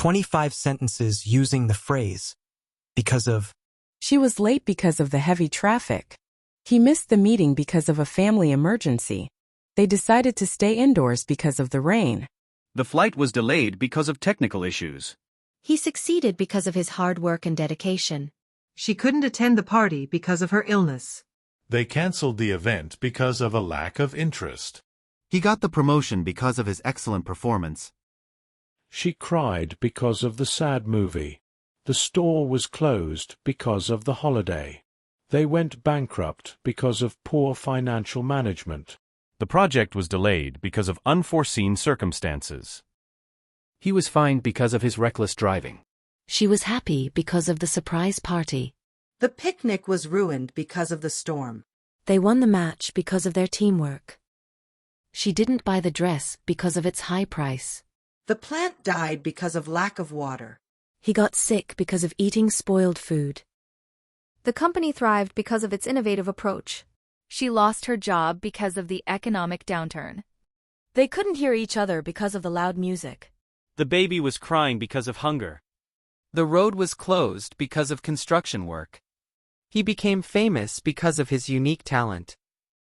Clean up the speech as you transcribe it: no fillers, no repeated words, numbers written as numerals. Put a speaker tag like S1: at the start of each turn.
S1: 25 sentences using the phrase, because of.
S2: She was late because of the heavy traffic. He missed the meeting because of a family emergency. They decided to stay indoors because of the rain.
S3: The flight was delayed because of technical issues.
S4: He succeeded because of his hard work and dedication.
S5: She couldn't attend the party because of her illness.
S6: They canceled the event because of a lack of interest.
S7: He got the promotion because of his excellent performance.
S8: She cried because of the sad movie. The store was closed because of the holiday. They went bankrupt because of poor financial management.
S3: The project was delayed because of unforeseen circumstances.
S9: He was fined because of his reckless driving.
S4: She was happy because of the surprise party.
S10: The picnic was ruined because of the storm.
S4: They won the match because of their teamwork. She didn't buy the dress because of its high price.
S10: The plant died because of lack of water.
S4: He got sick because of eating spoiled food.
S11: The company thrived because of its innovative approach. She lost her job because of the economic downturn.
S12: They couldn't hear each other because of the loud music.
S13: The baby was crying because of hunger.
S14: The road was closed because of construction work. He became famous because of his unique talent.